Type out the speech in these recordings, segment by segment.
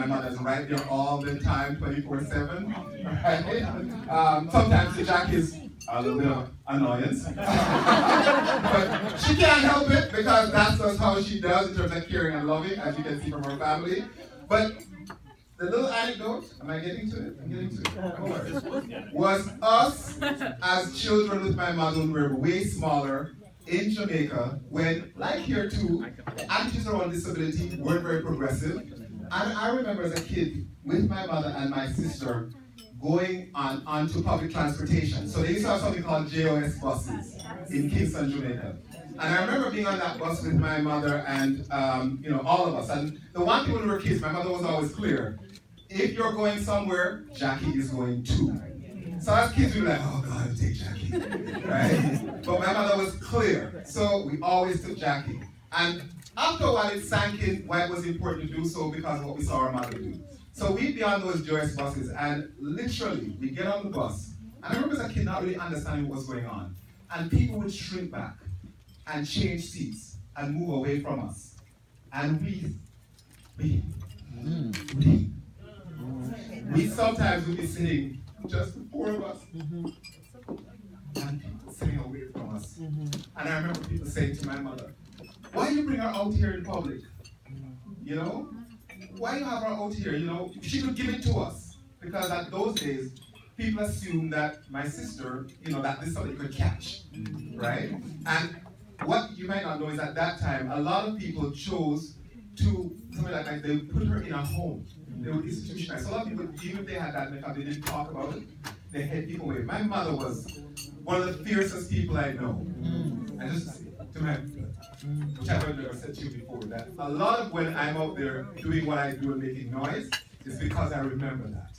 my mother's right there all the time, 24/7. Right? Sometimes the Jack is a little bit of annoyance. But she can't help it because that's just how she does in terms of caring and loving, as you can see from her family. But the little anecdote, am I getting to it? I'm getting to it. Was us as children with my mother when we were way smaller in Jamaica, when, like here too, the attitudes around disability weren't very progressive. And I remember as a kid with my mother and my sister going onto public transportation. So they used to have something called JOS buses in Kingston, Jamaica. And I remember being on that bus with my mother and all of us. And the one thing when we were kids, my mother was always clear. If you're going somewhere, Jackie is going too. So as kids, we were like, oh God, take Jackie, right? But my mother was clear. So we always took Jackie. And after a while, it sank in why it was important to do so because of what we saw our mother do. So we'd be on those JOS buses and literally, we get on the bus. And I remember as a kid not really understanding what was going on. And people would shrink back and change seats and move away from us. And we sometimes would be sitting, just the four of us, and people sitting away from us. And I remember people saying to my mother, why you bring her out here in public? You know? Why you have her out here? You know, she could give it to us. Because at those days, people assumed that my sister, that this is something you could catch. Right? And what you might not know is at that time, a lot of people chose to, something like they would put her in a home. They would institutionalize. So a lot of people, even if they had that makeup, they didn't talk about it. They hid people away. My mother was one of the fiercest people I know. And just to my, which I've never said to you before, that a lot of when I'm out there doing what I do and making noise, is because I remember that.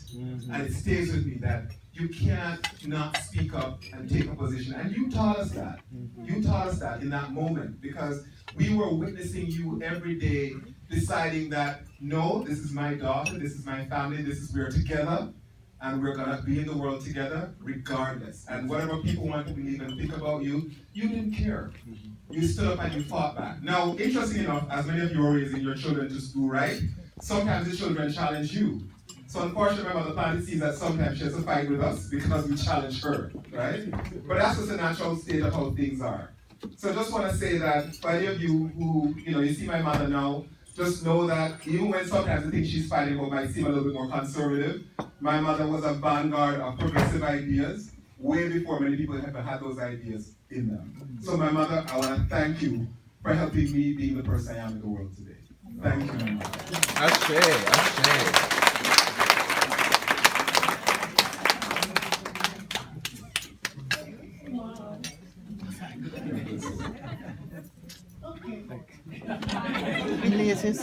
And it stays with me that you can't not speak up and take a position. And you taught us that. You taught us that in that moment because we were witnessing you every day deciding that, no, this is my daughter, this is my family, this is we're together, and we're gonna be in the world together regardless. And whatever people want to believe and think about you, you didn't care. You stood up and you fought back. Now, interesting enough, as many of you are raising your children to school, right? Sometimes the children challenge you. So unfortunately, my mother planted sees that sometimes she has to fight with us because we challenge her, right? But that's just a natural state of how things are. So I just want to say that for any of you who, you see my mother now, just know that even when sometimes the things she's fighting about might seem a little bit more conservative, my mother was a vanguard of progressive ideas way before many people ever had those ideas in them. So my mother, I want to thank you for helping me being the person I am in the world today. Thank you, my mother. Ashe.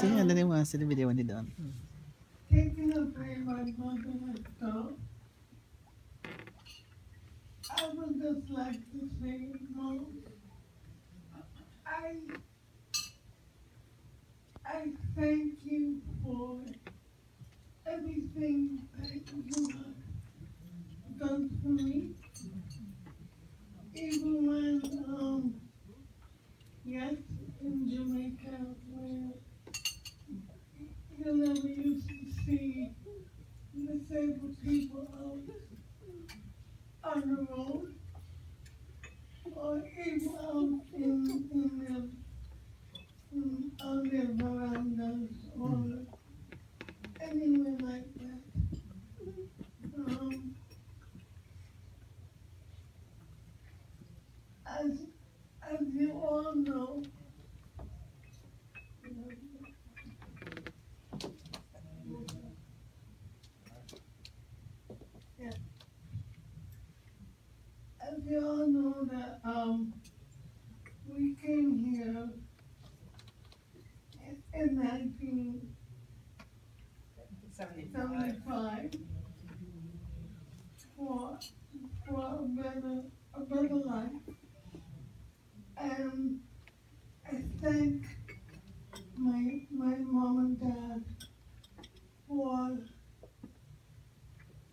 And then they want to see the video when they're done. Taking away my mother and stuff, I would just like to say, Mom, I thank you for everything that you have done for me. Even when, yes, in Jamaica, where you never used to see disabled people out on the road or even out on their verandas or anywhere like that. As you all know, as you all know that we came here in 1975 for a better life. And I thank my mom and dad for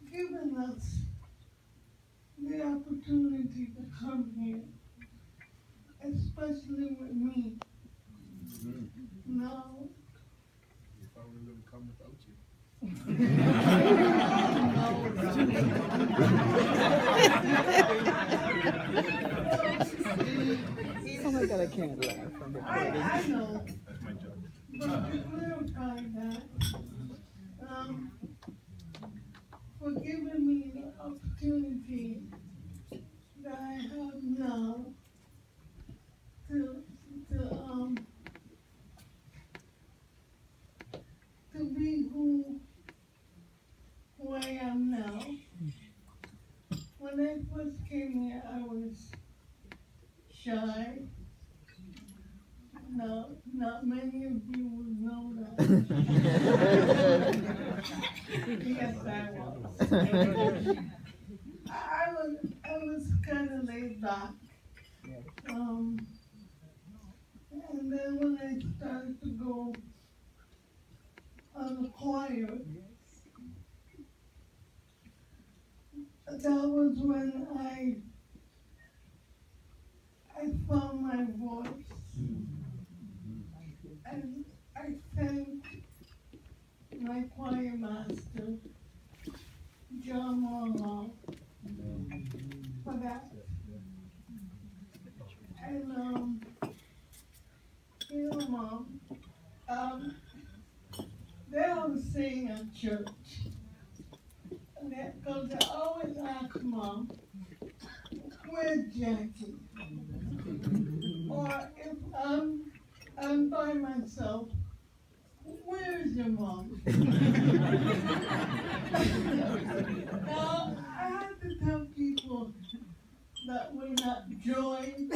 giving us the opportunity to come here, especially with me. Now, If I were going to come without you. Oh my God, I can't laugh from I know. But to clarify that, um, for giving me the opportunity that I have now to to um to be who I am now. When I first came here, I was shy. No, not many of you would know that. Yes, I was. I was kind of laid back. Um, and then when I started to go on the choir, that was when I found my voice. And I thank my choir master, John Monroe, for that. And Mom, um, they always sing at church. Because they always ask Mom, where's Jackie? Or if I'm by myself, where's your mom? Now, I have to tell people that we're not joined.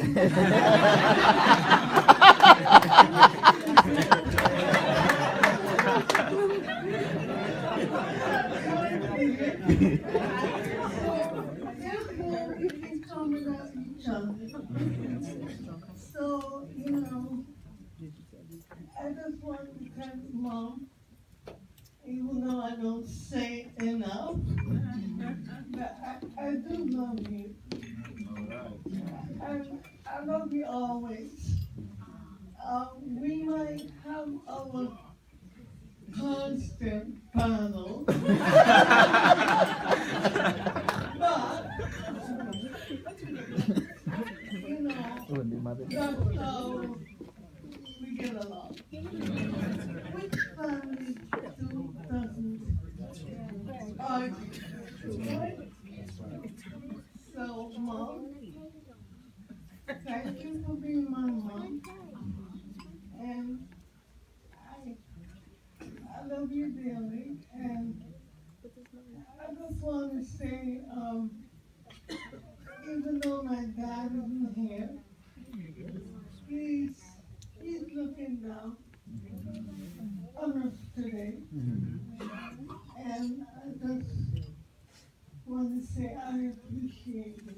Therefore, we can comment on each other. So, I just want to thank Mom, even though I don't say enough, but I do love you. I love you always. We might have our constant battles, but that's how we get along. Which family doesn't argue, right? So, Mom, thank you for being my mom, and I love you dearly, and I just want to say, even though my dad isn't here, he's, he's looking down on us today, and I just want to say I appreciate you.